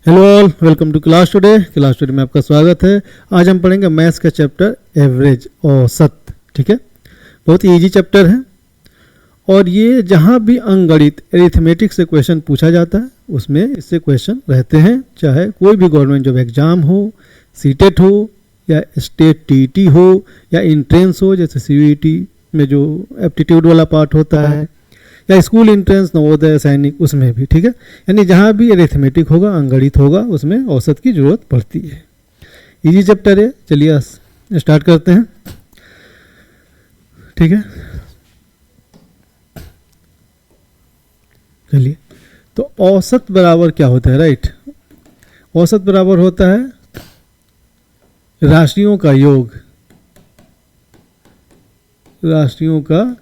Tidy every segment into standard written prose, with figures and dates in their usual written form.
Hello all, welcome to class today में आपका स्वागत है। आज हम पढ़ेंगे मैथ्स का चैप्टर एवरेज, औसत। ठीक है, बहुत ही इजी चैप्टर है और ये जहाँ भी अंकगणित एरिथमेटिक से क्वेश्चन पूछा जाता है उसमें इससे क्वेश्चन रहते हैं, चाहे कोई भी गवर्नमेंट जॉब एग्जाम हो, सीटेट हो या स्टेट टीटी हो या इंट्रेंस हो, जैसे सीयूईटी में जो एप्टीट्यूड वाला पार्ट होता है, या स्कूल इंट्रेंस, नवोदय, सैनिक, उसमें भी। ठीक है, यानी जहाँ भी अरिथमेटिक होगा, अंकगणित होगा, उसमें औसत की जरूरत पड़ती है। इजी चैप्टर है, चलिए स्टार्ट करते हैं। ठीक है, चलिए, तो औसत बराबर क्या होता है? राइट, औसत बराबर होता है राशियों का योग। राशियों का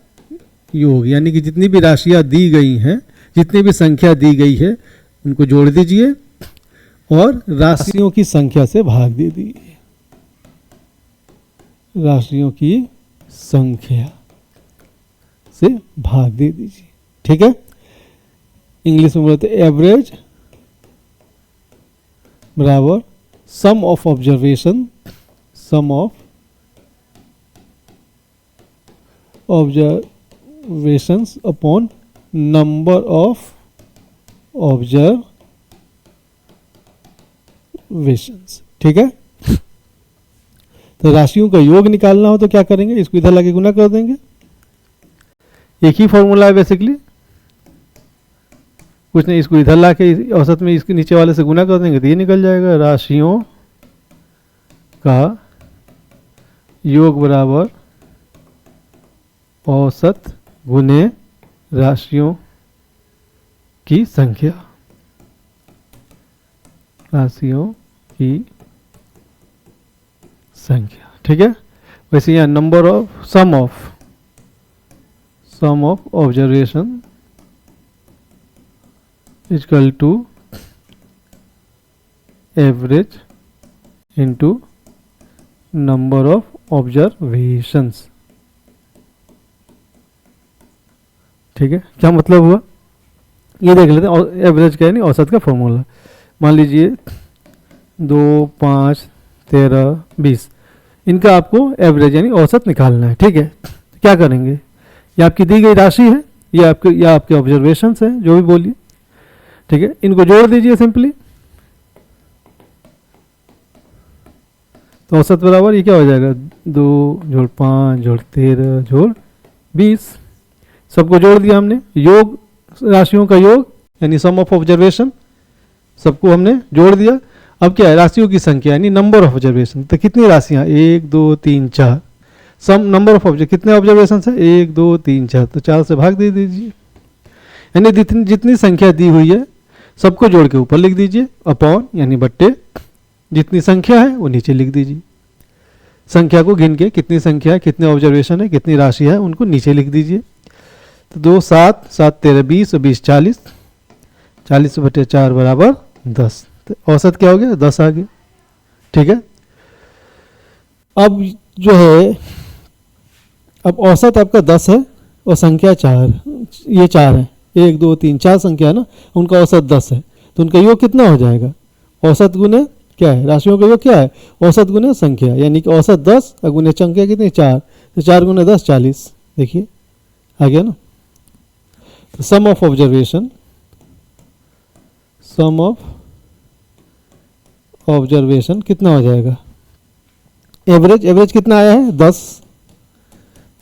योग यानी कि जितनी भी राशियां दी गई हैं, जितनी भी संख्या दी गई है, उनको जोड़ दीजिए और राशियों की संख्या से भाग दे दीजिए। राशियों की संख्या से भाग दे दीजिए। ठीक है, इंग्लिश में बोलते हैं एवरेज बराबर sum of observation, sum of observations upon number of observations. ठीक है, तो राशियों का योग निकालना हो तो क्या करेंगे? इसको इधर लाके गुना कर देंगे। एक ही फॉर्मूला है बेसिकली, कुछ नहीं, इसको इधर लाके औसत में इसके नीचे वाले से गुना कर देंगे तो ये निकल जाएगा। राशियों का योग बराबर औसत गुने राशियों की संख्या। राशियों की संख्या। ठीक है, वैसे यहाँ number of sum of observation equal to average into number of observations. ठीक है, क्या मतलब हुआ ये देख लेते हैं। एवरेज का यानी औसत का फॉर्मूला, मान लीजिए 2, 5, 13, 20, इनका आपको एवरेज यानी औसत निकालना है। ठीक है, तो क्या करेंगे? ये आपकी दी गई राशि है, ये आपके ऑब्जर्वेशंस हैं, जो भी बोलिए। ठीक है, इनको जोड़ दीजिए सिंपली, तो औसत बराबर ये क्या हो जाएगा? 2 जोड़ 5 जोड़ 13 जोड़ 20। सबको जोड़ दिया हमने, योग राशियों का योग यानी सम ऑफ ऑब्जर्वेशन, सबको हमने जोड़ दिया। अब क्या है? राशियों की संख्या यानी नंबर ऑफ ऑब्जर्वेशन। तो कितनी राशियां? 1, 2, 3, 4। सम नंबर ऑफ ऑब्जर्वेशन, कितने ऑब्जर्वेशन है? 1, 2, 3, 4, तो 4 से भाग दे दीजिए। यानी जितनी संख्या दी हुई है सबको जोड़ के ऊपर लिख दीजिए, अपॉन यानी बट्टे जितनी संख्या है वो नीचे लिख दीजिए। संख्या को गिन के कितनी संख्या है, कितने ऑब्जर्वेशन है, कितनी राशि है, उनको नीचे लिख दीजिए। तो 2, 7, 7, 13, 20 और 20, 40। 40 बटे 4 बराबर 10। तो औसत क्या हो गया? 10 आ गया। ठीक है, अब जो है, अब औसत आपका 10 है और संख्या 4, ये 4 है, 1, 2, 3, 4 संख्या है ना, उनका औसत 10 है, तो उनका योग कितना हो जाएगा? औसत गुने क्या है? राशियों का योग क्या है? औसत गुने संख्या, यानी कि औसत 10 और गुने संख्या कितनी? 4, तो 4 गुने 10, 40। देखिए आ गया ना। तो sum of observation, sum of observation कितना हो जाएगा? एवरेज कितना आया है? 10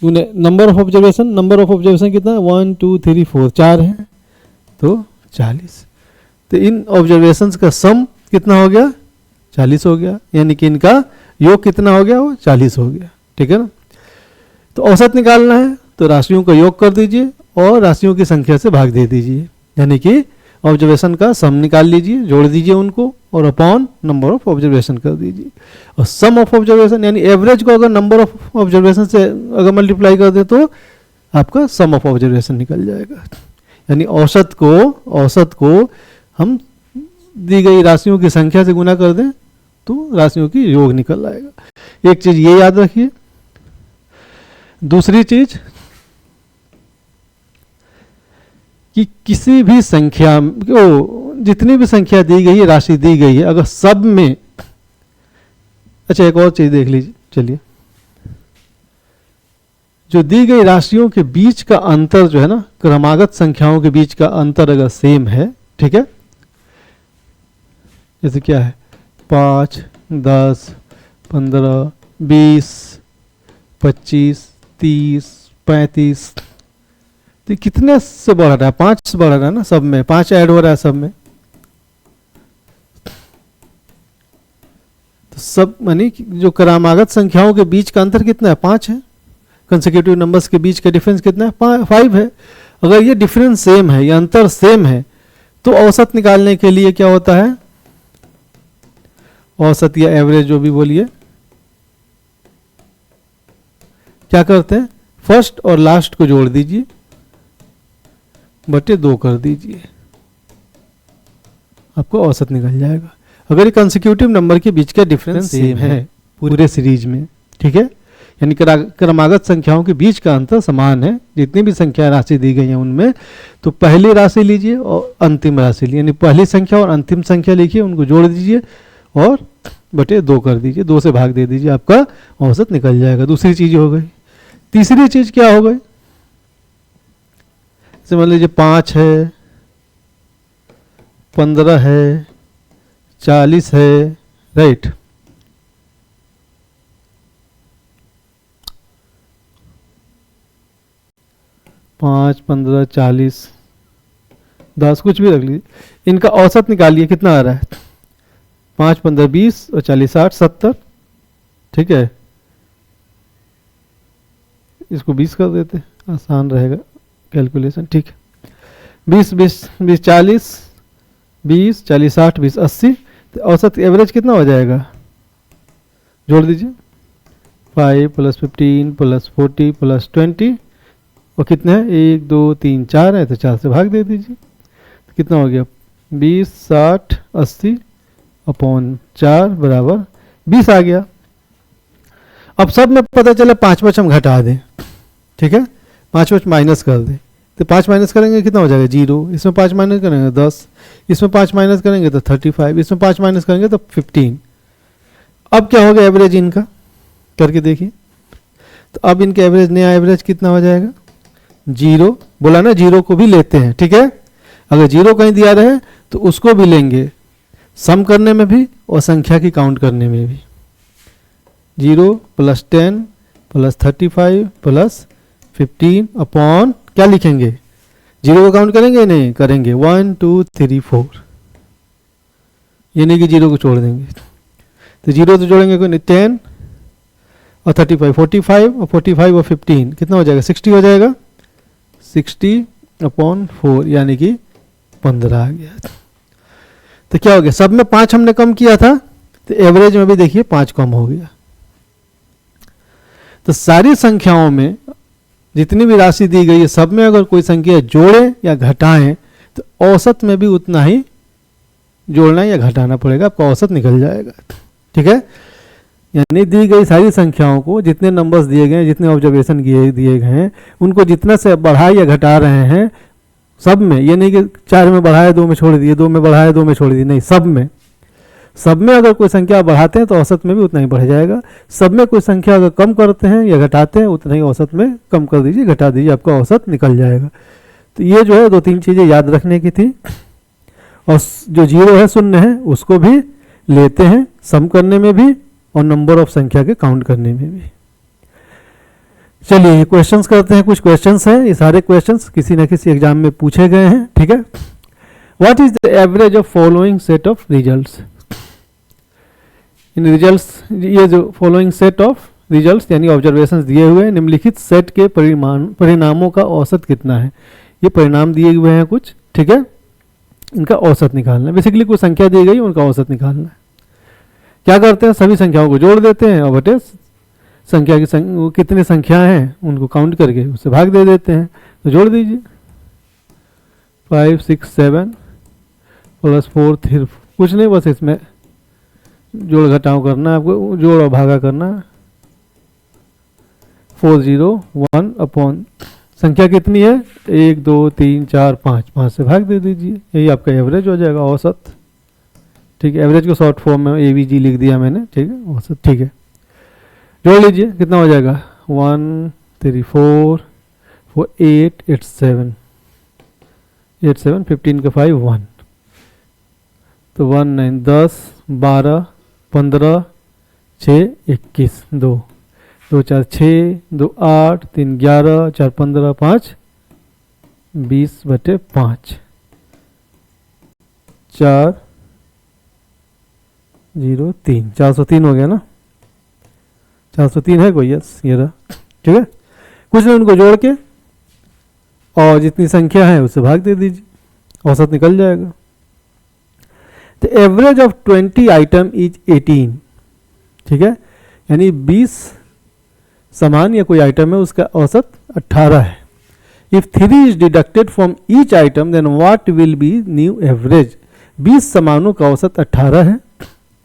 गुने number of observation, number of observation कितना है? 1, 2, 3, 4, 4 है, तो 40। तो इन ऑब्जर्वेशंस का सम कितना हो गया? 40 हो गया, यानी कि इनका योग कितना हो गया? वो 40 हो गया। ठीक है ना, तो औसत निकालना है तो राशियों का योग कर दीजिए और राशियों की संख्या से भाग दे दीजिए, यानी कि ऑब्जर्वेशन का सम निकाल लीजिए, जोड़ दीजिए उनको और अपॉन नंबर ऑफ ऑब्जर्वेशन कर दीजिए। और सम ऑफ ऑब्जर्वेशन यानी एवरेज को अगर नंबर ऑफ ऑब्जर्वेशन से अगर मल्टीप्लाई कर दे तो आपका सम ऑफ ऑब्जर्वेशन निकल जाएगा। यानी औसत को हम दी गई राशियों की संख्या से गुना कर दें तो राशियों की योग निकल आएगा। एक चीज ये याद रखिए। दूसरी चीज कि किसी भी संख्या को जितनी भी संख्या दी गई है, राशि दी गई है, अगर सब में, अच्छा एक और चीज देख लीजिए, चलिए, जो दी गई राशियों के बीच का अंतर जो है ना, क्रमागत संख्याओं के बीच का अंतर अगर सेम है, ठीक है, जैसे क्या है 5, 10, 15, 20, 25, 30, 35, तो कितने से बढ़ रहा है? 5 से बढ़ रहा है ना, सब में 5 ऐड हो रहा है सब में, तो सब मानी जो क्रमागत संख्याओं के बीच का अंतर कितना है? 5 है। कंसेक्यूटिव नंबर्स के बीच का डिफरेंस कितना है? 5 है। अगर ये डिफरेंस सेम है, ये अंतर सेम है, तो औसत निकालने के लिए क्या होता है? औसत या एवरेज जो भी बोलिए, क्या करते हैं? फर्स्ट और लास्ट को जोड़ दीजिए, बटे 2 कर दीजिए, आपको औसत निकल जाएगा। अगर ये कंसेक्यूटिव नंबर के बीच का डिफरेंस सेम है पूरे सीरीज में, ठीक है, यानी क्रमागत संख्याओं के बीच का अंतर समान है, जितनी भी संख्या राशि दी गई है उनमें, तो पहली राशि लीजिए और अंतिम राशि लीजिए, यानी पहली संख्या और अंतिम संख्या लिखिए, उनको जोड़ दीजिए और बटे 2 कर दीजिए, 2 से भाग दे दीजिए, आपका औसत निकल जाएगा। दूसरी चीज हो गई। तीसरी चीज क्या हो गई? मान लीजिए 5 है, 15 है, 40 है, राइट, पाँच, 15, 40, 10, कुछ भी रख लीजिए, इनका औसत निकालिए, कितना आ रहा है? 5, 15, 20 और 40, 60, 70, ठीक है, इसको 20 कर देते, आसान रहेगा कैलकुलेशन, ठीक है। 20, 20, 20, 40, 20, 40, 60, 20, 80, तो औसत एवरेज कितना हो जाएगा? जोड़ दीजिए, 5 + 15 + 40 + 20, और कितने हैं? 1, 2, 3, 4 है, तो 4 से भाग दे दीजिए, तो कितना हो गया? 20, 60, 80 अपॉन 4 बराबर 20 आ गया। अब सब में पता चला 5 हम घटा दें, ठीक है, 5 माइनस कर दें, तो 5 माइनस करेंगे कितना हो जाएगा? 0। इसमें 5 माइनस करेंगे 10, इसमें 5 माइनस करेंगे तो 35, इसमें 5 माइनस करेंगे तो 15। अब क्या होगा एवरेज इनका? करके देखिए, तो अब इनका एवरेज, नया एवरेज कितना हो जाएगा? 0। बोला ना 0 को भी लेते हैं, ठीक है, अगर 0 कहीं दिया रहे तो उसको भी लेंगे, सम करने में भी और संख्या की काउंट करने में भी। 0 + 10 + 35 + 15 अपॉन क्या लिखेंगे? 0 को काउंट करेंगे? नहीं करेंगे, 1, 2, 3, 4, ये नहीं कि 0 को छोड़ देंगे, तो 0 तो जोड़ेंगे कोई नहीं, 10 और 35, 45 और 45 और 15 कितना हो जाएगा? 60 हो जाएगा, 60/4 यानी कि 15 आ गया। तो क्या हो गया? सब में 5 हमने कम किया था, तो एवरेज में भी देखिए 5 कम हो गया। तो सारी संख्याओं में जितनी भी राशि दी गई है, सब में अगर कोई संख्या जोड़े या घटाएं तो औसत में भी उतना ही जोड़ना या घटाना पड़ेगा, आपका औसत निकल जाएगा, ठीक है। यानी दी गई सारी संख्याओं को, जितने नंबर्स दिए गए हैं, जितने ऑब्जर्वेशन दिए गए हैं, उनको जितना से बढ़ा या घटा रहे हैं, सब में, ये नहीं कि 4 में बढ़ाए 2 में छोड़ दिए, 2 में बढ़ाए 2 में छोड़ दिए, नहीं, सब में अगर कोई संख्या बढ़ाते हैं तो औसत में भी उतना ही बढ़ जाएगा। सब में कोई संख्या अगर कम करते हैं या घटाते हैं, उतना ही औसत में कम कर दीजिए, घटा दीजिए, आपका औसत निकल जाएगा। तो ये जो है 2-3 चीज़ें याद रखने की थी। और जो 0 है, शून्य है, उसको भी लेते हैं सम करने में भी और नंबर ऑफ संख्या के काउंट करने में भी। चलिए क्वेश्चंस करते हैं। कुछ क्वेश्चंस हैं, ये सारे क्वेश्चंस किसी न किसी एग्जाम में पूछे गए हैं, ठीक है। What is the average of following set of results? In results, ये जो फॉलोइंग सेट ऑफ रिजल्ट्स यानी ऑब्जर्वेशंस दिए हुए हैं, निम्नलिखित सेट के परिणामों का औसत कितना है? ये परिणाम दिए हुए हैं कुछ, ठीक है, इनका औसत निकालना है। बेसिकली कुछ संख्या दी गई, उनका औसत निकालना है। क्या करते हैं? सभी संख्याओं को जोड़ देते हैं और बटे संख्या की कितनी संख्या हैं उनको काउंट करके उससे भाग दे देते हैं। तो जोड़ दीजिए, 5, 6, 7 + 4, 3, कुछ नहीं, बस इसमें जोड़ घटाव करना है आपको, जोड़ और भागा करना। 401/6 संख्या कितनी है, 1 2 3 4 5, 5 से भाग दे दीजिए, यही आपका एवरेज हो जाएगा, औसत। ठीक है, एवरेज को शॉर्ट फॉर्म में AVG लिख दिया मैंने, ठीक है, औसत। ठीक है, जोड़ लीजिए, कितना हो जाएगा, 1 3 4 4 8 8 7 8 7, 15 का 5 1, तो 1 9 10 12 15 6 21 2 2 4 6 2 8 3 11 4 15 5 20/5 4 0 3, 403 हो गया ना, 403 है कोई, यस ये रहा। ठीक है, कुछ नहीं, उनको जोड़ के और जितनी संख्या है उससे भाग दे दीजिए, औसत निकल जाएगा। The average of 20 item is 18। ठीक है, यानी 20 सामान या कोई आइटम है, उसका औसत 18 है। If 3 is deducted from each item then what will be new average. 20 सामानों का औसत 18 है।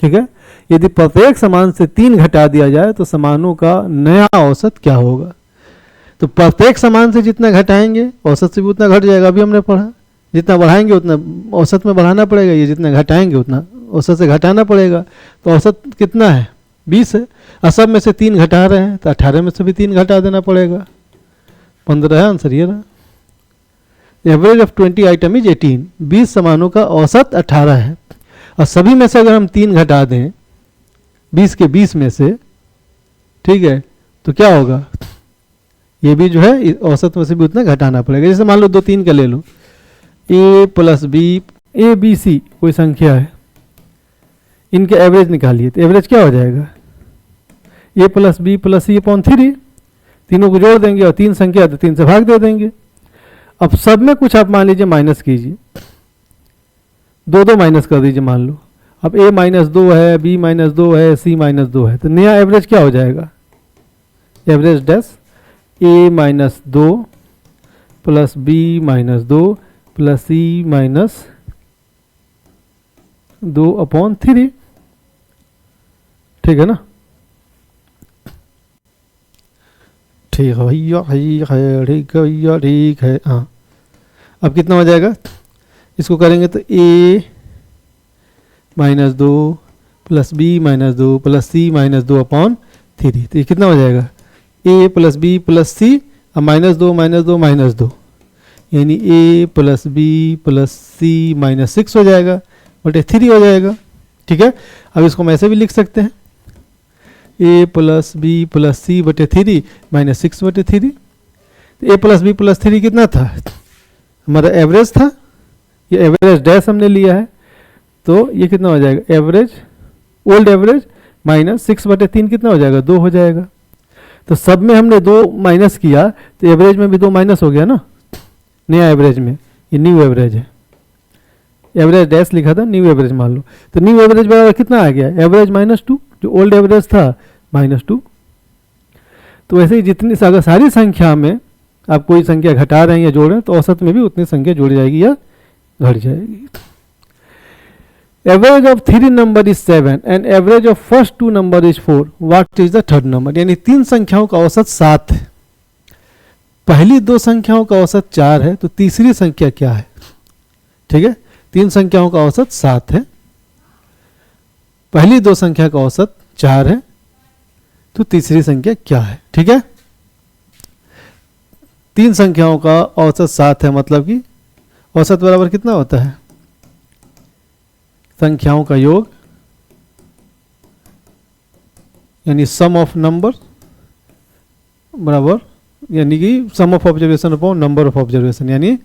ठीक है, यदि प्रत्येक सामान से 3 घटा दिया जाए तो सामानों का नया औसत क्या होगा। तो प्रत्येक सामान से जितना घटाएंगे औसत से भी उतना घट जाएगा, अभी हमने पढ़ा, जितना बढ़ाएंगे उतना औसत में बढ़ाना पड़ेगा, ये जितना घटाएंगे उतना औसत से घटाना पड़ेगा। तो औसत कितना है, 20 है, और सब में से 3 घटा रहे हैं तो 18 में से भी 3 घटा देना पड़ेगा, 15 है आंसर ये रहा। Average of 20 item is 18। 20 सामानों का औसत 18 है, और सभी में से अगर हम 3 घटा दें 20 के 20 में से, ठीक है, तो क्या होगा, ये भी जो है औसत में से भी उतना घटाना पड़ेगा। जैसे मान लो 2 3 का ले लो, A + B, ABC कोई संख्या है, इनके एवरेज निकालिए, तो एवरेज क्या हो जाएगा, A + B + C/3। तीनों को जोड़ देंगे और 3 संख्या तो 3 से भाग दे देंगे। अब सब में कुछ आप मान लीजिए माइनस कीजिए, 2 माइनस कर दीजिए मान लो। अब A - 2 है, B - 2 है, C - 2 है, तो नया एवरेज क्या हो जाएगा, average dash A - 2 + B - 2 + C - 2/3। ठीक है ना, ठीक है भैया, ठीक है, ठीक है भैया, ठीक है। हाँ, अब कितना हो जाएगा, इसको करेंगे तो A - 2 + B - 2 + C - 2/3, तो ये कितना हो जाएगा, A + B + C और -2 - 2 यानी A + B + C -6 हो जाएगा, बटे 3 हो जाएगा। ठीक है, अब इसको हम ऐसे भी लिख सकते हैं, A + B + C बटे 3 -6/3। तो A + B + 3 कितना था, हमारा एवरेज था, ये एवरेज डैश हमने लिया है, तो ये कितना हो जाएगा, एवरेज ओल्ड एवरेज -6/3 कितना हो जाएगा, 2 हो जाएगा। तो सब में हमने 2 माइनस किया तो एवरेज में भी 2 माइनस हो गया ना, नया एवरेज में, ये न्यू एवरेज है, एवरेज डैश लिखा था, न्यू एवरेज मान लो। तो न्यू एवरेज बराबर कितना आ गया, एवरेज -2, जो ओल्ड एवरेज था -2। तो वैसे ही जितनी अगर सारी संख्या में आप कोई संख्या घटा रहे हैं या जोड़ रहे हैं तो औसत में भी उतनी संख्या जुड़ जाएगी या घट जाएगी। Average of 3 number is 7 and average of first 2 number is 4, what is the third number. यानी 3 संख्याओं का औसत 7 है, पहली 2 संख्याओं का औसत 4 है, तो तीसरी संख्या क्या है। ठीक है, 3 संख्याओं का औसत 7 है, पहली 2 संख्या का औसत 4 है, तो तीसरी संख्या क्या है। ठीक है, 3 संख्याओं का औसत 7 है, मतलब कि औसत बराबर कितना होता है, संख्याओं का योग, यानी सम ऑफ नंबर बराबर, यानी कि sum of observation upon number of observation, यानी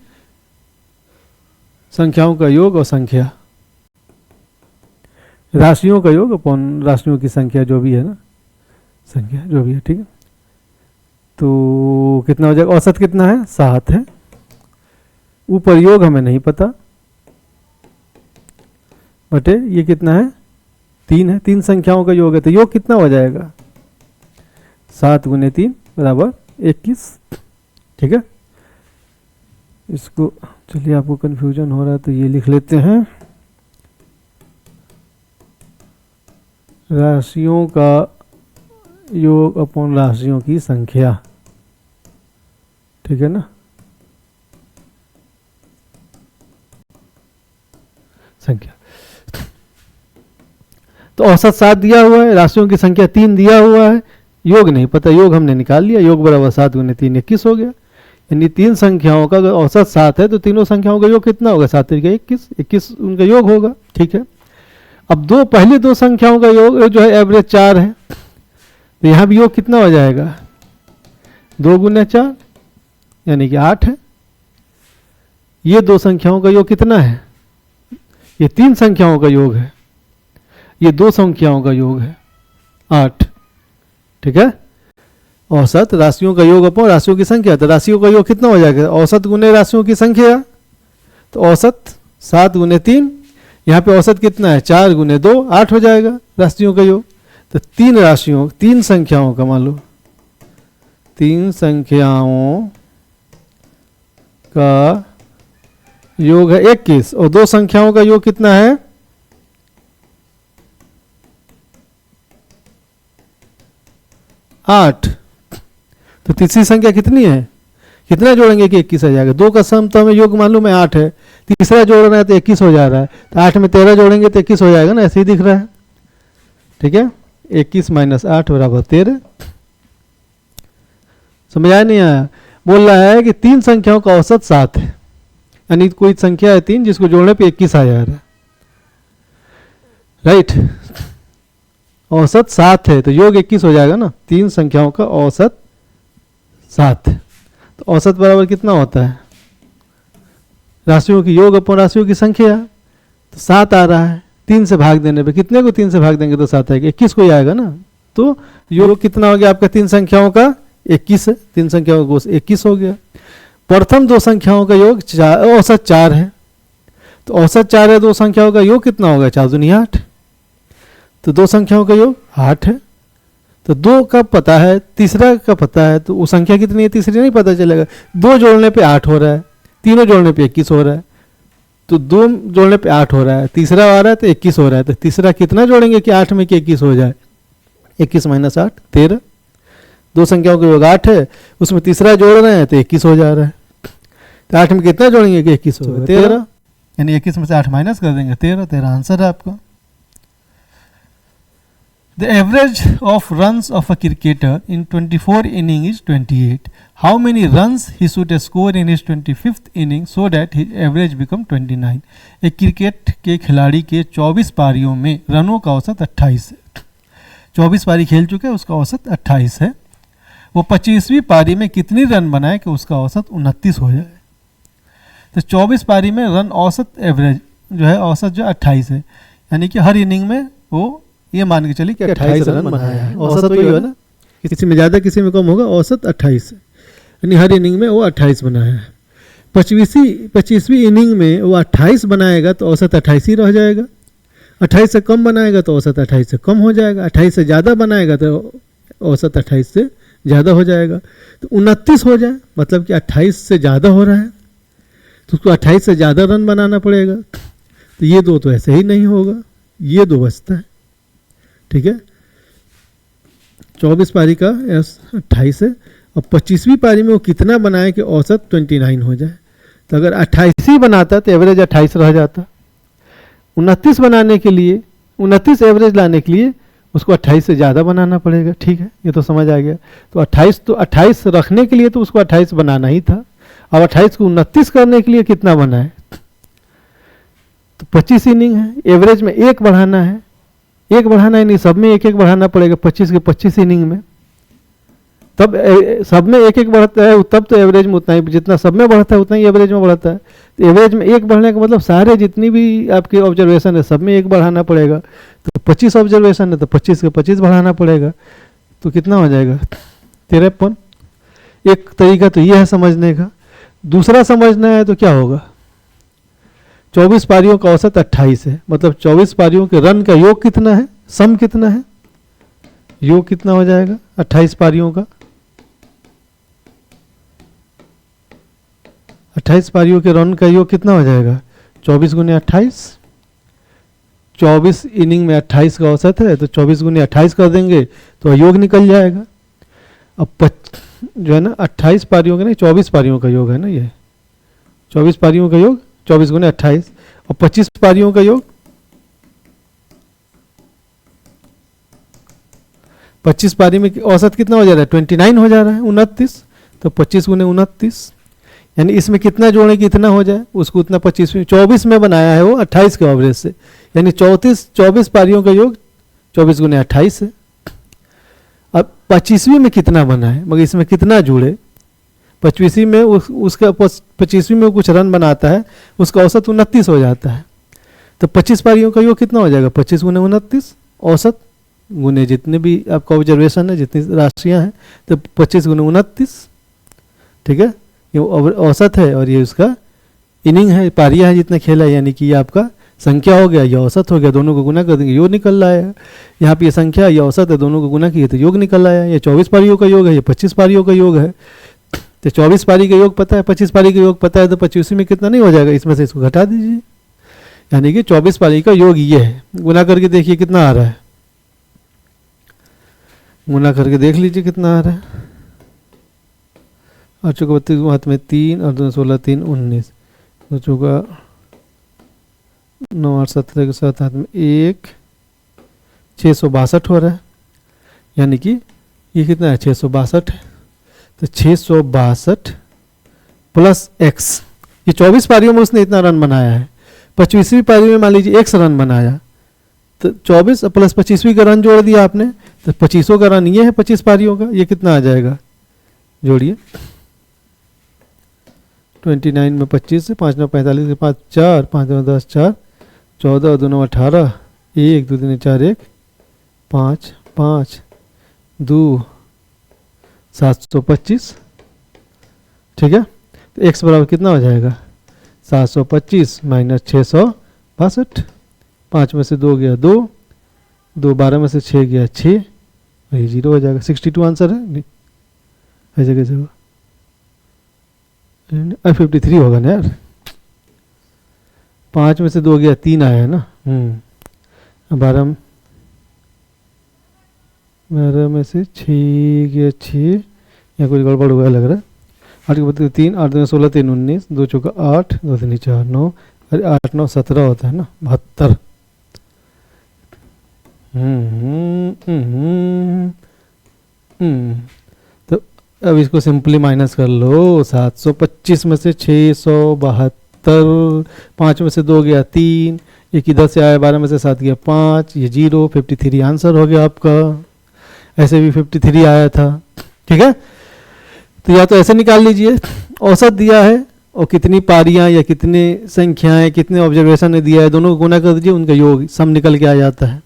संख्याओं का योग और संख्या, राशियों का योग अपॉन राशियों की संख्या, जो भी है ना, संख्या जो भी है। ठीक है, तो कितना हो जाएगा, औसत कितना है, 7 है, ऊपर योग हमें नहीं पता, बटे ये कितना है, 3 है, 3 संख्याओं का योग है, तो योग कितना हो जाएगा, 7 × 3 = 21। ठीक है, इसको चलिए, आपको कंफ्यूजन हो रहा है तो ये लिख लेते हैं, राशियों का योग अपॉन राशियों की संख्या। ठीक है ना। संख्या तो औसत 7 दिया हुआ है, राशियों की संख्या 3 दिया हुआ है, योग नहीं पता, योग हमने निकाल लिया, योग बराबर 7 गुने 3 21 हो गया। यानी तीन संख्याओं का अगर औसत 7 है तो तीनों संख्याओं का योग कितना होगा, 7 3 21, 21 उनका योग होगा। ठीक है, अब पहली दो संख्याओं का योग जो है एवरेज 4 है, तो यहाँ भी योग कितना हो जाएगा, 2 गुने 4 यानी कि 8 है। ये दो संख्याओं का योग कितना है, ये तीन संख्याओं का योग है, ये दो संख्याओं का योग है 8। ठीक है, औसत राशियों का योग अपॉन राशियों की संख्या, तो राशियों का योग कितना हो जाएगा, औसत गुने राशियों की संख्या, तो औसत 7 गुने 3, यहाँ पे औसत कितना है 4 गुने 2 8 हो जाएगा राशियों का योग। तो तीन संख्याओं का मान लो, तीन संख्याओं का योग है 21 और दो संख्याओं का योग कितना है 8। तो तीसरी संख्या कितनी है, कितना जोड़ेंगे कि 21 आ जाएगा, 2 का सम तो हमें योग मालूम है 8 है, तीसरा जोड़ रहा है तो 21 हो जा रहा है, तो 8 में 13 जोड़ेंगे तो 21 हो जाएगा ना, ऐसे ही दिख रहा है। ठीक है, 21 माइनस 8 बराबर 13। समझ आया नहीं आया, बोल रहा है कि तीन संख्याओं का औसत 7 है, यानी कोई संख्या है 3 जिसको जोड़ने पे 21 आ जा रहा है, राइट। औसत 7 है तो योग 21 हो जाएगा ना, तीन संख्याओं का औसत 7 है, तो औसत बराबर कितना होता है, राशियों की योग अपॉन राशियों की संख्या, तो 7 आ रहा है, 3 से भाग देने पे कितने को 3 से भाग देंगे तो 7 आएगा, 21 को ही आएगा ना। तो योग कितना हो गया आपका तीन संख्याओं का 21 है, तीन संख्याओं का 21 हो गया। प्रथम दो संख्याओं का योग औसत 4 है, तो औसत 4 है, दो संख्याओं का योग कितना होगा 4 दूनी 8, तो दो संख्याओं का योग 8 है। तो 2 का पता है, तीसरा का पता है, तो वो संख्या कितनी है तीसरी नहीं पता चलेगा, 2 जोड़ने पे 8 हो रहा है, तीनों जोड़ने पे 21 हो रहा है, तो 2 जोड़ने पे 8 हो रहा है, तीसरा आ रहा है तो 21 हो रहा है, तो तीसरा कितना जोड़ेंगे कि 8 में कि 21 हो जाए, 21 माइनस 8 13। दो संख्याओं का योग 8 है, उसमें तीसरा जोड़ रहे हैं तो 21 हो जा रहा है, तो 8 में कितना जोड़ेंगे कि 21 होगा 13, यानी 21 में से 8 माइनस कर देंगे 13 आंसर है आपका। The average of runs of a cricketer in 24 innings is 28. How many runs he should score in his 25th inning so that his average become 29? एक क्रिकेट के खिलाड़ी के 24 पारियों में रनों का औसत 28 है, 24 पारी खेल चुके हैं, उसका औसत 28 है, वो 25वीं पारी में कितनी रन बनाए कि उसका औसत 29 हो जाए। तो 24 पारी में रन औसत एवरेज जो है औसत जो 28 है, यानी कि हर इनिंग में वो ये मान के चलिए कि 28 रन बनाया है, औसत वही है ना, किसी में ज़्यादा किसी में कम होगा, औसत 28 है, यानी हर इनिंग में वो 28 बनाया है। 25वीं इनिंग में वो 28 बनाएगा तो औसत 28 ही रह जाएगा, 28 से कम बनाएगा तो औसत 28 से कम हो जाएगा, 28 से ज़्यादा बनाएगा तो औसत 28 से ज़्यादा हो जाएगा, तो 29 हो जाए, मतलब कि 28 से ज़्यादा हो रहा है तो उसको 28 से ज़्यादा रन बनाना पड़ेगा, तो ये दो तो ऐसे ही नहीं होगा, ये दो बचता है। ठीक है, 24 पारी का 28 है, और 25वीं पारी में वो कितना बनाए कि औसत 29 हो जाए, तो अगर 28 ही बनाता तो एवरेज 28 रह जाता, 29 बनाने के लिए 29 एवरेज लाने के लिए उसको 28 से ज़्यादा बनाना पड़ेगा। ठीक है, ये तो समझ आ गया। तो 28 रखने के लिए तो उसको 28 बनाना ही था, अब 28 को 29 करने के लिए कितना बनाए, तो 25 इनिंग है, एवरेज में 1 बढ़ाना है, 1 बढ़ाना है नहीं, सब में 1 1 बढ़ाना पड़ेगा 25 के 25 इनिंग में, तब सब में 1 1 बढ़ता है, तब तो एवरेज में उतना ही, जितना सब में बढ़ता है उतना ही एवरेज में बढ़ता है। तो एवरेज में 1 बढ़ने का मतलब सारे जितनी भी आपके ऑब्जर्वेशन है सब में 1 बढ़ाना पड़ेगा, तो 25 ऑब्जर्वेशन है तो 25 के 25 बढ़ाना पड़ेगा, तो कितना हो जाएगा 53। एक तरीका तो यह है समझने का। दूसरा समझना है तो क्या होगा, 24 पारियों का औसत 28 है, मतलब 24 पारियों के रन का योग कितना है, सम कितना है, योग कितना हो जाएगा 28 पारियों का, 28 पारियों के रन का योग कितना हो जाएगा 24 गुने 28, 24 इनिंग में 28 का औसत है, तो 24 गुने 28 कर देंगे तो योग निकल जाएगा। अब जो है ना 28 पारियों का नहीं 24 पारियों का योग है ना ये, 24 पारियों का योग 24 गुने 28 और 25 पारियों का योग 25 पारी में औसत कितना हो जा रहा है 29 हो जा रहा है 29, तो 25 गुने 29 यानी इसमें कितना जोड़े कि इतना हो जाए उसको उतना 25 में 24 में बनाया है वो 28 के एवरेज से, यानी 24 पारियों का योग 24 गुने 28 है। अब 25वीं में कितना बना है मगर इसमें कितना जुड़े, 25वीं में उसका 25वीं में कुछ रन बनाता है उसका औसत 29 हो जाता है, तो 25 पारियों का योग कितना हो जाएगा 25 गुने 29 औसत गुने जितने भी आपका ऑब्जर्वेशन है जितनी राशियां हैं तो 25 गुने 29, ठीक है ये औसत है और ये उसका इनिंग है पारियां है जितना खेला है, यानी कि ये आपका संख्या हो गया या औसत हो गया, दोनों को गुना कर देंगे योग निकल रहा है। यहाँ पे ये संख्या या औसत है दोनों को गुना किए तो योग निकल रहा है, ये 24 पारियों का योग है ये 25 पारियों का योग है, तो 24 पारी का योग पता है 25 पारी का योग पता है तो 25 में कितना नहीं हो जाएगा, इसमें से इसको घटा दीजिए, यानी कि 24 पारी का योग ये है। गुना करके देखिए कितना आ रहा है, गुना करके देख लीजिए कितना आ रहा है, 8 चौका 32 हाथ में 3 और 2 16 3 19, 2 चौका 9 8 17 के साथ हाथ में 1, 662 हो रहा है, यानी कि ये कितना है 662 है, तो 662 प्लस x, ये 24 पारियों में उसने इतना रन बनाया है, 25वीं पारी में मान लीजिए x रन बनाया तो 24 प्लस 25वीं का रन जोड़ दिया आपने तो 25 का रन ये है 25 पारियों का, ये कितना आ जाएगा जोड़िए 29 में 25 से 5 9 45 के 5 4 5 9 10 4 14 2 9 18 1 2 3 4 1 5 5 2 725, ठीक है तो x बराबर कितना हो जाएगा 725 माइनस 662, 5 में से 2 गया 2 2 12 में से 6 गया 6 और ये 0 हो जाएगा, 62 आंसर है ऐसे कैसे होगा 53 होगा ना यार, 5 में से 2 गया 3 आया है ना, 12 में से 6 गया 6 या कुछ गड़बड़ हुआ लग रहा है, 8 के बदले 3 8 2 16 3 19 2 चौका 8 2 3 4 9 अरे 8 9 17 होता है ना 72, तो अब इसको सिंपली माइनस कर लो, 725 में से 672, 5 में से 2 गया 3, एक इधर से आया 12 में से 7 गया 5, ये 0, 53 आंसर हो गया आपका, ऐसे भी 53 आया था, ठीक है तो या तो ऐसे निकाल लीजिए औसत दिया है और कितनी पारियां या कितने संख्याएं कितने ऑब्जर्वेशन ने दिया है दोनों को गुना कर दीजिए, उनका योग सम निकल के आ जाता है।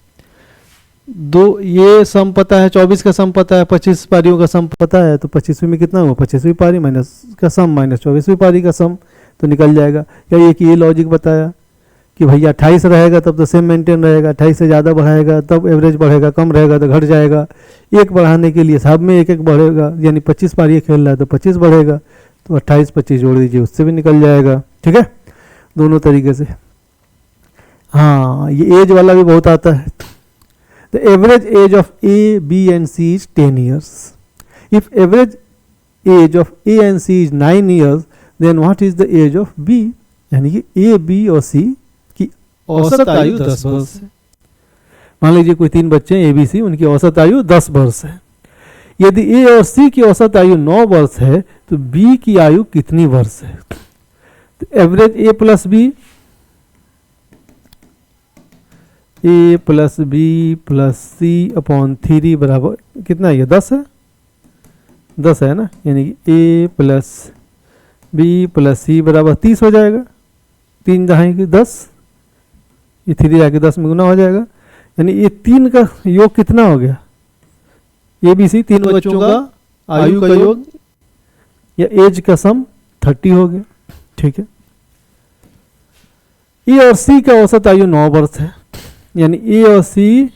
दो ये सम पता है 24 का सम पता है 25 पारियों का सम पता है, तो 25वीं में कितना हुआ 25वीं पारी माइनस का सम माइनस 24वीं पारी का सम तो निकल जाएगा। या ये लॉजिक बताया कि भैया 28 रहेगा तब तो सेम मेंटेन रहेगा, 28 से ज़्यादा बढ़ाएगा तब एवरेज बढ़ेगा, कम रहेगा तो घट जाएगा, एक बढ़ाने के लिए सब में एक एक बढ़ेगा, यानी 25 पारी खेल रहा है तो 25 बढ़ेगा, तो 28 25 जोड़ दीजिए उससे भी निकल जाएगा, ठीक है दोनों तरीके से। हाँ ये एज वाला भी बहुत आता है, the average age of A B and C is 10 years, if average age of A and C is 9 years then what is the age of B, यानी कि ए बी और सी की औसत आयु 10 वर्ष है। मान लीजिए कोई 3 बच्चे हैं ए बी सी, उनकी औसत आयु 10 वर्ष है। यदि ए और सी की औसत आयु 9 वर्ष है तो बी की आयु कितनी वर्ष है, तो एवरेज ए प्लस बी, ए प्लस बी प्लस सी अपॉन 3 बराबर कितना है, ये 10 है, 10 है ना, यानी कि ए प्लस बी प्लस सी बराबर 30 हो जाएगा, 3 दहाई 10, ये 3 जाके 10 में गुना हो जाएगा, यानी ये 3 का योग कितना हो गया, ए बी सी 3 बच्चों का आयु का योग या एज का सम 30 हो गया, ठीक है। ए और सी का औसत आयु 9 वर्ष है, यानी ए और सी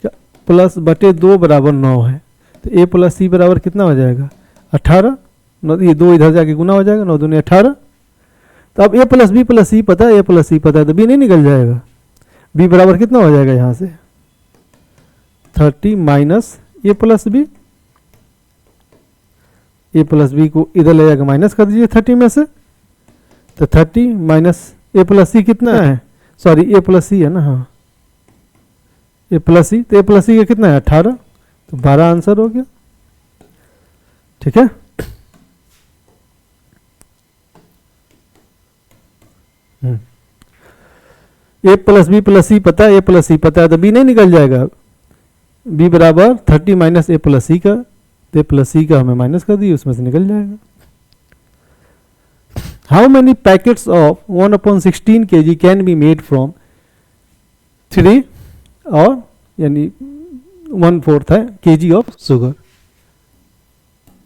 प्लस बटे 2 बराबर 9 है, तो ए प्लस सी बराबर कितना हो जाएगा 18, ये 2 इधर जाके गुना हो जाएगा, 9 दूनी 18, तो अब ए प्लस सी पता है, ए प्लस सी पता है तो बी नहीं निकल जाएगा, बी बराबर कितना हो जाएगा यहाँ से 30 माइनस ए प्लस बी, ए प्लस बी को इधर ले जाकर माइनस कर दीजिए 30 में से, तो 30 माइनस ए प्लस सी कितना है, सॉरी ए प्लस सी है ना, हाँ ए प्लस सी, तो ए प्लस सी का कितना है 18, तो 12 आंसर हो गया। ठीक है, ए प्लस सी पता है, ए प्लस सी पता है, तो बी नहीं निकल जाएगा, बी बराबर 30 माइनस ए प्लस सी का, तो ए प्लस सी का हमें माइनस कर दिए, उसमें से निकल जाएगा। How many packets of 1/16 kg can be made from 3 और यानी 1/4 है kg ऑफ शुगर,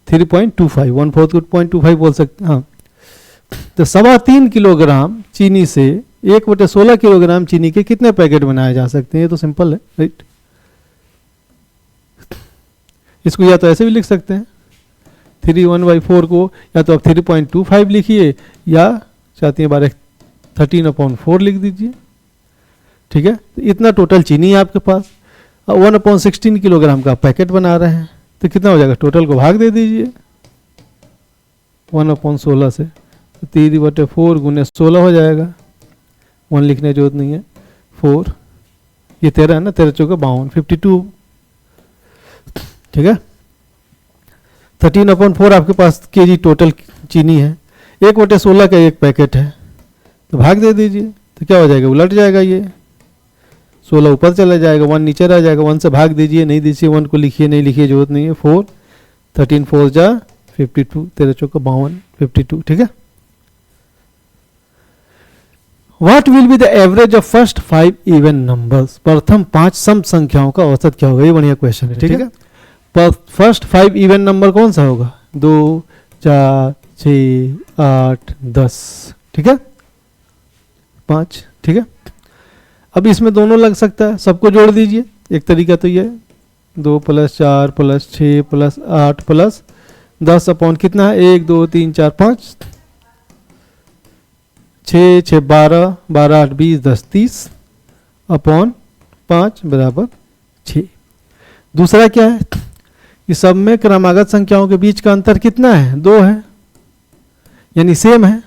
3.25, 1/4 को 0.25 बोल सकते हैं। हाँ, तो 3.25 किलोग्राम चीनी से 1/16 किलोग्राम चीनी के कितने पैकेट बनाए जा सकते हैं, ये तो सिंपल है, राइट। इसको या तो ऐसे भी लिख सकते हैं, 3/1/4 को या तो आप 3.25 लिखिए, या चाहती हैं 13/4 लिख दीजिए। ठीक है, तो इतना टोटल चीनी है आपके पास, 1/16 किलोग्राम का पैकेट बना रहे हैं, तो कितना हो जाएगा, टोटल को भाग दे दीजिए 1/16 से, तो 3/4 गुने 16 हो जाएगा, 1 लिखने की जरूरत नहीं है, 4 ये 13 है ना, 13 चौके 52, 52। ठीक है, 13/4 आपके पास केजी टोटल चीनी है, 1/16 का एक पैकेट है, तो भाग दे दीजिए, तो क्या हो जाएगा, उलट जाएगा, ये 16 ऊपर चला जाएगा, 1 नीचे रह जाएगा, 1 से भाग दीजिए, नहीं दीजिए 1 को लिखिए, नहीं लिखिए जरूरत नहीं है, 4 13 4 जा 52, 13 चौका 52, 52। ठीक है, what will be the average of first 5 even numbers, प्रथम 5 सम संख्याओं का औसत क्या होगा, ये बढ़िया क्वेश्चन है। ठीक है, फर्स्ट 5 इवन नंबर कौन सा होगा, 2 4 6 8 10। ठीक है, 5। ठीक है, अब इसमें दोनों लग सकता है, सबको जोड़ दीजिए, एक तरीका तो ये 2 + 4 + 6 + 8 + 10 अपॉन कितना है, 1 2 3 4 5, 6 6 12 12 8 20 10 30 अपॉन 5 बराबर 6। दूसरा क्या है, कि सब में क्रमागत संख्याओं के बीच का अंतर कितना है, 2 है, यानी सेम है।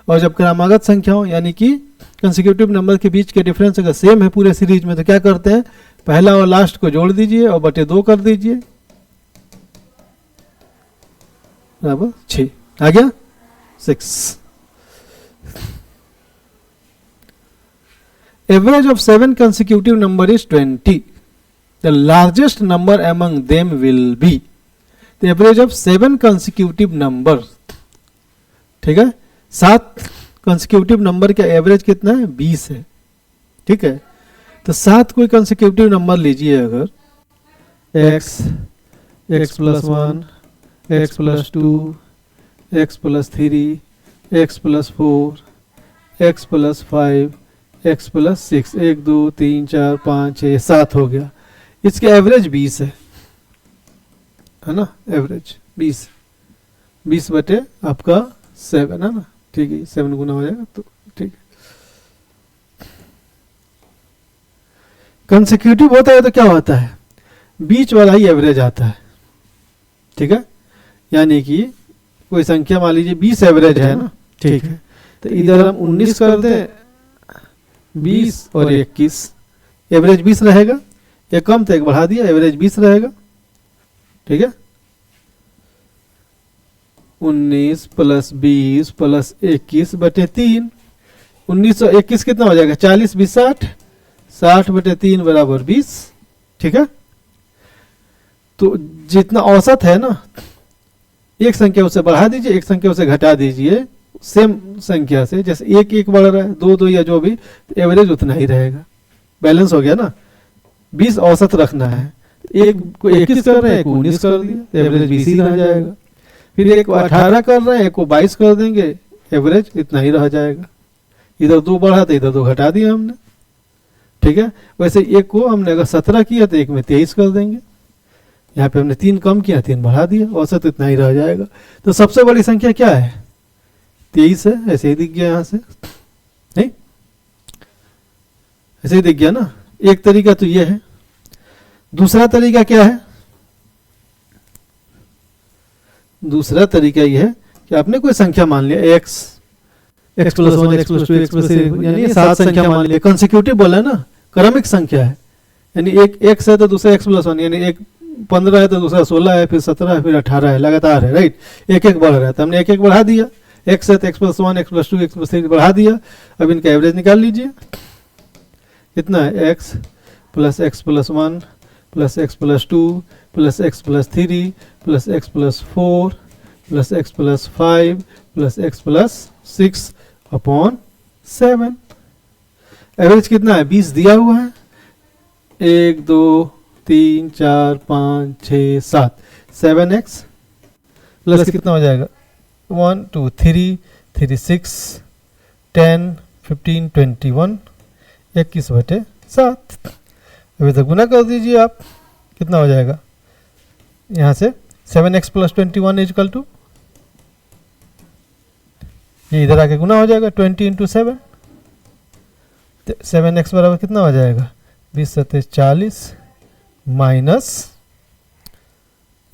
और जब क्रमागत संख्याओं यानी कि कंसेक्यूटिव नंबर के बीच के डिफरेंस अगर सेम है पूरे सीरीज में, तो क्या करते हैं, पहला और लास्ट को जोड़ दीजिए और बटे 2 कर दीजिए, बराबर 6 आ गया, 6। Average of 7 consecutive number is 20. The largest number among them will be the average of 7 consecutive numbers. ठीक है, 7 consecutive नंबर का एवरेज कितना है, 20 है। ठीक है, तो 7 कोई consecutive नंबर लीजिए, अगर x + 1 x + 2 x + 3 x + 4 x + 5 x + 6, 1 2 3 4 5 6 7 हो गया, इसके एवरेज 20 है ना, एवरेज 20 बटे आपका 7 है ना। ठीक है, 7 गुना हो जाएगा, तो ठीक है। कंसेक्यूटिव होता है तो क्या होता है, बीच वाला ही एवरेज आता है। ठीक है, यानी कि कोई संख्या मान लीजिए 20 एवरेज है ना, ठीक है, तो इधर हम 19 कर दें, 20 और 21, एवरेज 20 रहेगा, एक कम तो एक बढ़ा दिया, एवरेज 20 रहेगा। ठीक है, 19 + 20 + 21 बटे 3, 19 और 21 कितना हो जाएगा, 40 20 60, 60 बटे 3 बराबर 20। ठीक है, तो जितना औसत है ना, एक संख्या उसे बढ़ा दीजिए, एक संख्या उसे घटा दीजिए, सेम संख्या से, जैसे 1 1 बढ़ रहा है, 2 2 या जो भी, एवरेज उतना ही रहेगा, बैलेंस हो गया ना। 20 औसत रखना है, एक को 21 कर रहे हैं, एक को 19 कर दिया, एवरेज 20 ही रह जाएगा। फिर एक को 18 कर रहे हैं, एक को 22 कर देंगे, एवरेज इतना ही रह जाएगा। इधर 2 बढ़ा तो इधर 2 घटा दिया हमने। ठीक है, वैसे एक को हमने अगर 17 किया तो एक में 23 कर देंगे, यहाँ पे हमने 3 कम किया, 3 बढ़ा दिया, औसत इतना ही रह जाएगा। तो सबसे बड़ी संख्या क्या है, 23 है, ऐसे ही दिख गया यहाँ से, नहीं ऐसे ही दिख गया ना। एक तरीका तो ये है, दूसरा तरीका क्या है, दूसरा तरीका ये है कि आपने कोई संख्या मान लिया x plus 1 x plus 2 x plus 3 यानी 7 संख्या मान लिया, कंसेक्यूटिव बोला है ना, क्रमिक संख्या है, यानी एक x है तो दूसरा x प्लस 1, यानी एक 15 है तो दूसरा 16 है, फिर 17 है, फिर 18 है, लगातार है, राइट, एक एक बढ़ रहा है, तो हमने एक एक बढ़ा दिया, x है तो x plus 1 x plus 2 x plus 3 बढ़ा दिया। अब इनका एवरेज निकाल लीजिए, कितना है x plus 1 plus x plus 2 plus x plus 3 plus x plus 4 plus x plus 5 plus x plus 6 upon 7। Average कितना है, 20 दिया हुआ है, 1 2 3 4 5 6 7, 7x प्लस कितना हो जाएगा, 1 2 3 3 6 10 15 21, 21/7। अभी तक गुना कर दीजिए आप, कितना हो जाएगा यहाँ से, 7x प्लस 21 इजकल टू, ये इधर आके गुना हो जाएगा 20 इंटू 7, 7x बराबर कितना हो जाएगा, 20 × 40 माइनस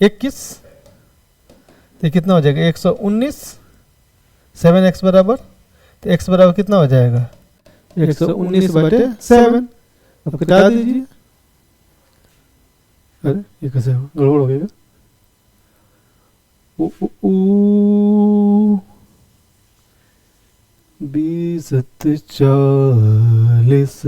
21, तो कितना हो जाएगा 119, 7x बराबर, तो x बराबर कितना हो जाएगा 119/7। अब घटा दीजिए, अरे ये कैसे गड़बड़ हो गया, 20 × 40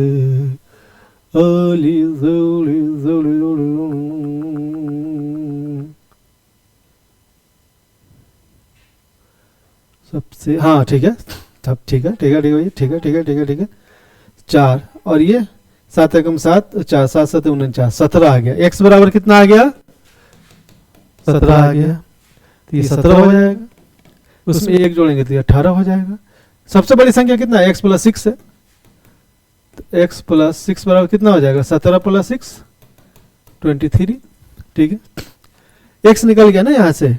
सबसे, हाँ ठीक है, सब ठीक है, ठीक है ठीक है ठीक है ठीक है ठीक है ठीक है, 4 और ये 7 एकम 7 4 7 7 49, 17 आ गया। x बराबर कितना आ गया, 17 आ गया, तो ये 17 हो जाएगा, उसमें एक जोड़ेंगे तो ये 18 हो जाएगा। सबसे बड़ी संख्या कितना है, x प्लस 6 है, तो x प्लस 6 बराबर कितना हो जाएगा, 17 प्लस 6 23, ठीक है। x निकल गया ना यहाँ से,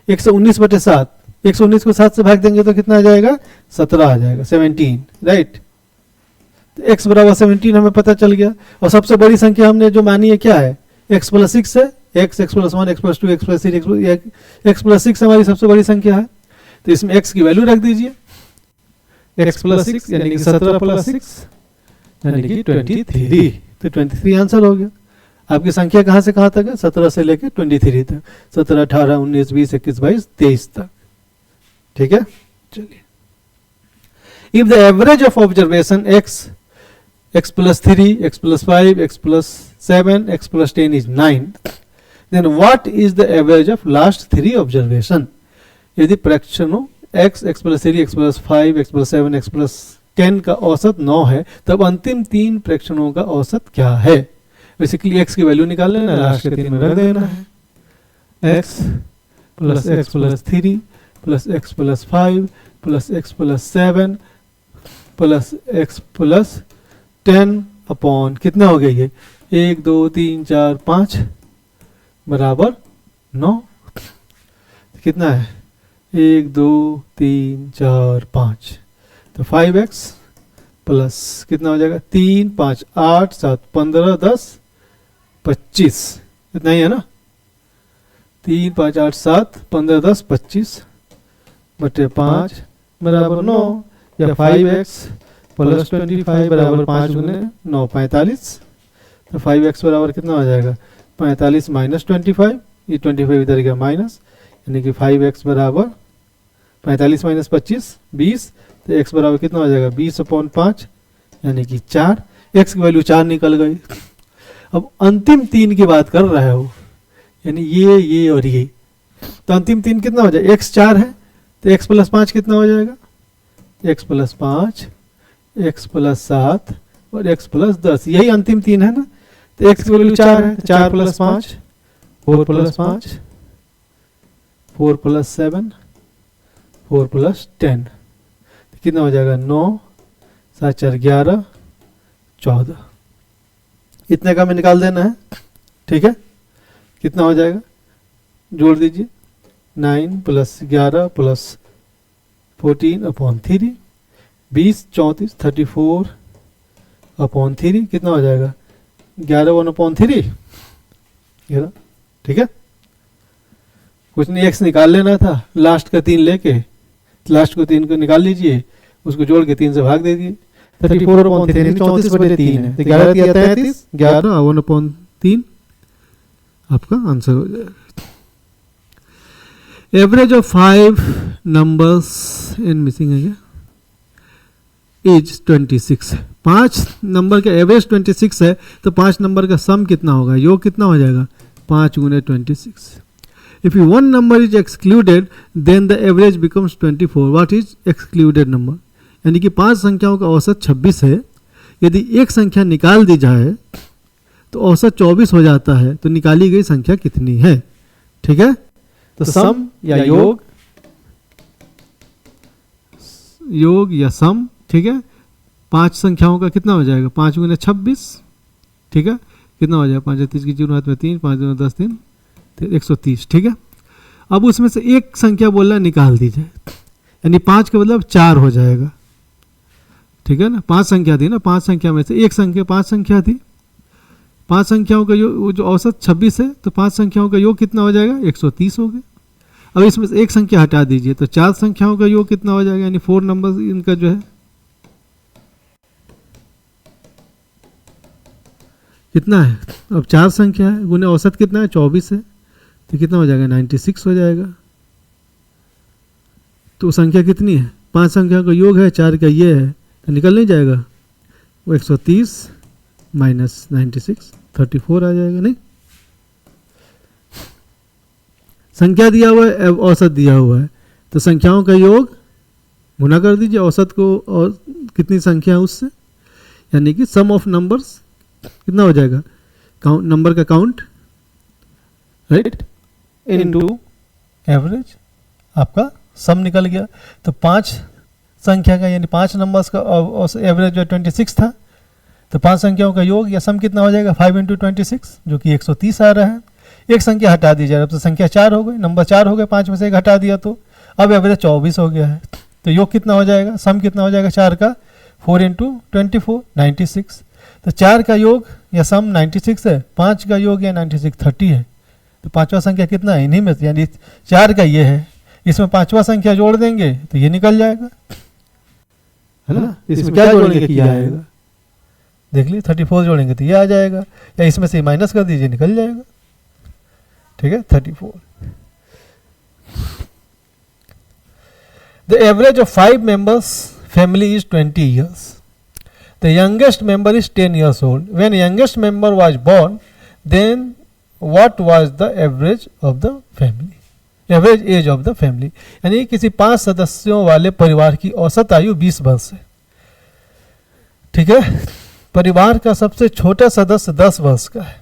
119/7, 119 को 7 से भाग देंगे तो कितना आ जाएगा, 17 आ जाएगा, 17, राइट। तो x बराबर 17 हमें पता चल गया। और सबसे बड़ी संख्या हमने जो मानी है क्या है, x प्लस 6 है, x plus 1 x plus 2 x plus 3 x plus 6 हमारी सबसे बड़ी संख्या है, तो इसमें x की वैल्यू रख दीजिए, x प्लस 6 यानी कि 17 प्लस 6 यानी कि 23, तो 23 आंसर हो गया। आपकी संख्या कहाँ से कहाँ तक है, 17 से लेकर 23 तक, 17 18 19 20 21 22 23 तक, ठीक है। चलिए, if the average of observation x plus 3 x plus 5 x plus 7 x plus 10 is 9, then what is the average of last 3 observation? यदि प्रेक्षणों x plus 3 x plus 5 x plus 7 x plus 10 का औसत 9 है, तब अंतिम 3 प्रेक्षणों का औसत क्या है। बेसिकली x की वैल्यू निकाल लेना, लास्ट के 3 में रख देना है, x plus 3 plus x plus 5 plus x plus 7 plus x plus 10 upon कितना हो गया ये, 1 2 3 4 5 बराबर 9, कितना है 1 2 3 4 5, तो 5x प्लस कितना हो जाएगा 3 5 8 7 15 10 25, इतना ही है ना, 3 5 8 7 15 10 25 बटे 5 बराबर 9, या 5x प्लस 25 बराबर 5 गुने 9 45, तो 5x बराबर कितना हो जाएगा 45 माइनस 25, ये 25 इधर गया माइनस, यानी कि 5x बराबर 45 माइनस 25 20, तो x बराबर कितना हो जाएगा 20/5 यानी कि 4, x की वैल्यू 4 निकल गई। अब अंतिम 3 की बात कर रहे हो, यानी ये और ये, तो अंतिम 3 कितना हो जाएगा, x 4 है तो x प्लस 5 कितना हो जाएगा, x प्लस 5 x प्लस 7 और x प्लस 10, यही अंतिम 3 है ना, तो x की वैल्यू 4 है, तो 4 प्लस 5 4 प्लस 5 4 प्लस 7 4 प्लस 10, तो कितना हो जाएगा 9 7 4 11 14, इतने का में निकाल देना है, ठीक है। कितना हो जाएगा, जोड़ दीजिए, 9 प्लस 11 प्लस 14/3, 20 34 34/3, कितना हो जाएगा 11 1/3, ठीक है। कुछ नहीं, x निकाल लेना था, लास्ट का 3 लेके, लास्ट को 3 को निकाल लीजिए, उसको जोड़ के 3 से भाग दे दिए। 34/3 34/3 है, तो 11 दिया 33, 11 1/3 आपका आंसर हो जाएगा। Average of 5 numbers in missing है क्या, इज 26 है। 5 नंबर का एवरेज 26 है, तो 5 नंबर का सम कितना होगा, योग कितना हो जाएगा, 5 × 26। If one number is excluded, then the average becomes 24. What is excluded number? यानी कि 5 संख्याओं का औसत 26 है, यदि एक संख्या निकाल दी जाए तो औसत 24 हो जाता है, तो निकाली गई संख्या कितनी है। ठीक है, तो सम या योग, योग या सम, ठीक है, 5 संख्याओं का कितना हो जाएगा, 5 × 26, ठीक है, कितना हो जाएगा, 5 30 की 0 हाथ में 3, 5 × 10 3 130, ठीक है। अब उसमें से एक संख्या बोला निकाल दी जाए, यानी 5 का मतलब 4 हो जाएगा, ठीक है ना। 5 संख्या थी ना, 5 संख्या में से एक संख्या, 5 संख्या थी, 5 संख्याओं का योग जो औसत 26 है, तो 5 संख्याओं का योग कितना हो जाएगा, 130 हो गया। अब इसमें से एक संख्या हटा दीजिए, तो 4 संख्याओं का योग कितना हो जाएगा, यानी 4 नंबर इनका जो है कितना है, अब 4 संख्या है, गुने औसत कितना है, 24 है, तो कितना हो जाएगा, 96 हो जाएगा। तो संख्या कितनी है, 5 संख्या का योग है, 4 का ये है, तो निकल नहीं जाएगा, वो 130 माइनस 96 34 आ जाएगा। नहीं, संख्या दिया हुआ है, औसत दिया हुआ है, तो संख्याओं का योग गुना कर दीजिए औसत को और कितनी संख्या है उससे, यानी कि सम ऑफ नंबर्स कितना हो जाएगा, काउंट नंबर का काउंट, राइट, इनटू एवरेज, आपका सम निकल गया। तो 5 संख्या का यानी 5 नंबर्स का एवरेज जो 26 था, तो 5 संख्याओं का योग या सम कितना हो जाएगा, 5 × 26 जो कि 130 आ रहा है। एक संख्या हटा दी जाए, अब तो संख्या 4 हो गई, नंबर 4 हो गए, 5 में से एक हटा दिया, तो अब एवरेज 24 हो गया है। तो योग कितना हो जाएगा, सम कितना हो जाएगा 4 का, 4 × 24 96। तो 4 का योग या सम 96 है, 5 का योग या 96 30 है। तो 5वां संख्या कितना है, इन्हीं में से, यानी 4 का ये है, इसमें 5वां संख्या जोड़ देंगे तो ये निकल जाएगा, है ना। इसमें क्या जोड़ेंगे किया आएगा, देख लीजिए, 34 जोड़ेंगे तो ये आ जाएगा, या इसमें से माइनस कर दीजिए निकल जाएगा, ठीक है, 34। The average of 5 members family is 20 years. The youngest member is 10 years old. When youngest member was born, then what was the average of the family? Average age of the family. यानी किसी 5 सदस्यों वाले परिवार की औसत आयु 20 वर्ष है, ठीक है। परिवार का सबसे छोटा सदस्य 10 वर्ष का है।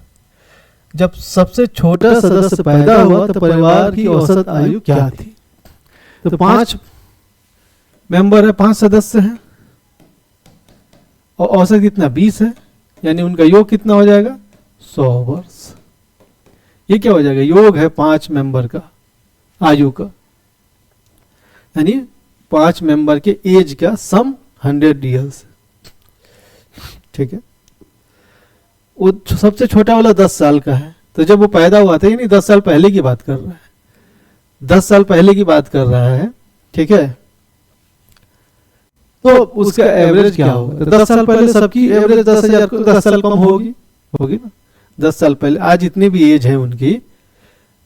जब सबसे छोटा सदस्य पैदा हुआ तो परिवार की औसत आयु क्या थी, तो 5 मेंबर है, 5 सदस्य हैं, और औसत कितना 20 है, यानी उनका योग कितना हो जाएगा, 100 वर्ष। ये क्या हो जाएगा, योग है 5 मेंबर का आयु का, यानी 5 मेंबर के एज का सम 100 years, ठीक है। वो सबसे छोटा वाला 10 साल का है, तो जब वो पैदा हुआ था, यानी 10 साल पहले की बात कर रहा है, 10 साल पहले की बात कर रहा है, ठीक है। तो उसका एवरेज क्या होगा, तो 10 साल पहले सबकी एवरेज 10,000 को 10 साल कम होगी ना, 10 साल पहले, आज इतनी भी एज है उनकी,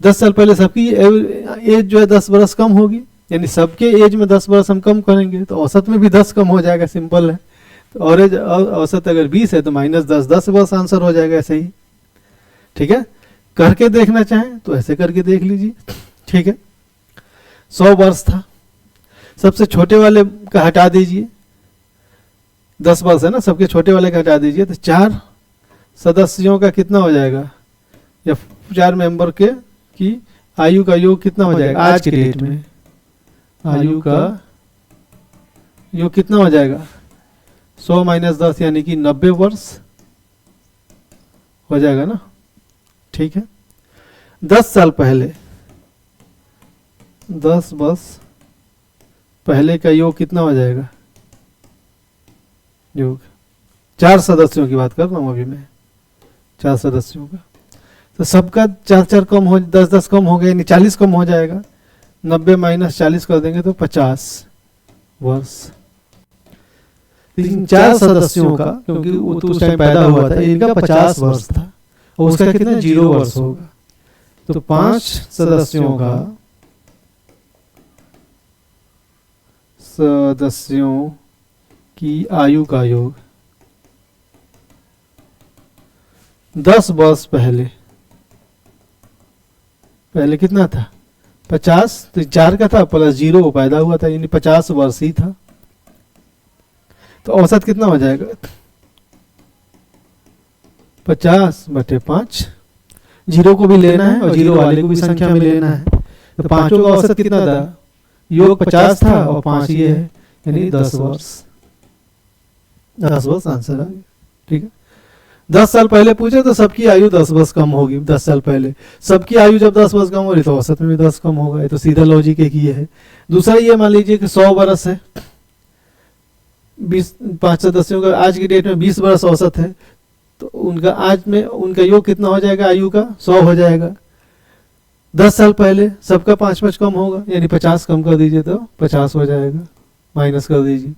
10 साल पहले सबकी एज जो है 10 बरस कम होगी, यानी सबके एज में 10 बरस हम कम करेंगे तो औसत में भी 10 कम हो जाएगा, सिंपल है। तो एवरेज औसत अगर 20 है तो -10 10 बरस आंसर हो जाएगा, ऐसे ही, ठीक है। करके देखना चाहें तो ऐसे करके देख लीजिए, ठीक है। 100 वर्ष था, सबसे छोटे वाले का हटा दीजिए, 10 वर्ष है ना, सबके छोटे वाले का हटा दीजिए, तो 4 सदस्यों का कितना हो जाएगा, या 4 मेंबर के की आयु का योग कितना हो जाएगा, आज के डेट में आयु का योग कितना हो जाएगा, 100 - 10 यानी कि 90 वर्ष हो जाएगा ना, ठीक है। 10 साल पहले, 10 वर्ष पहले का योग कितना हो जाएगा, योग 4 सदस्यों की बात कर रहा हूं अभी मैं, 4 सदस्यों का, तो सबका 4 कम हो 10 कम हो गया, यानी 40 कम हो जाएगा। 90 माइनस 40 कर देंगे तो 50 वर्ष। लेकिन 4 सदस्यों का, क्योंकि वो तो उस टाइम पैदा हुआ था, इनका 50 वर्ष था और उसका कितना 0 वर्ष होगा। तो 5 सदस्यों की आयु का योग 10 वर्ष पहले कितना था 50, तो 4 का था प्लस 0 वो पैदा हुआ था, यानी 50 वर्ष ही था। तो औसत कितना हो जाएगा 50/5, 0 को भी लेना है और 0 वाले को भी संख्या में लेना है। तो पांचों का औसत कितना था, योग 50 था और 5 ये है, यानी 10 वर्ष। 10 वर्ष आंसर आ गया। ठीक है, 10 साल पहले पूछे तो सबकी आयु 10 वर्ष कम होगी। 10 साल पहले सबकी आयु जब 10 वर्ष कम हो रही तो औसत में भी 10 कम होगा। ये तो सीधा लॉजिक एक ही है। दूसरा ये मान लीजिए कि 100 वर्ष है, 5 सदस्यों का आज की डेट में 20 वर्ष औसत है, तो उनका आज में उनका योग कितना हो जाएगा, आयु का 100 हो जाएगा। 10 साल पहले सबका 5 कम होगा, यानी 50 कम कर दीजिए तो 50 हो जाएगा, माइनस कर दीजिए।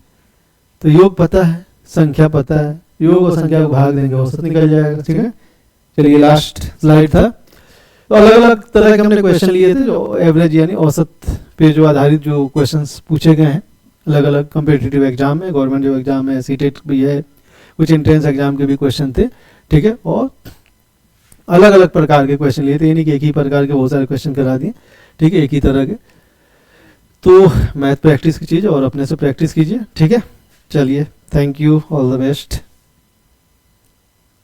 तो योग पता है, संख्या पता है, योग और संख्या को भाग देंगे, औसत निकल जाएगा। ठीक है, चलिए लास्ट स्लाइड था। तो अलग अलग तरह के हमने क्वेश्चन लिए थे, जो एवरेज यानी औसत पे जो आधारित जो क्वेश्चंस पूछे गए हैं अलग अलग कॉम्पिटिटिव एग्जाम में, गवर्नमेंट जो एग्जाम है, सीटेट भी है, कुछ एंट्रेंस एग्जाम के भी क्वेश्चन थे। ठीक है, और अलग अलग प्रकार के क्वेश्चन लिए थे, यानी कि एक ही प्रकार के बहुत सारे क्वेश्चन करा दिए। ठीक है, एक ही तरह के। तो मैथ प्रैक्टिस कीजिए और अपने से प्रैक्टिस कीजिए। ठीक है, चलिए, thank you, all the best.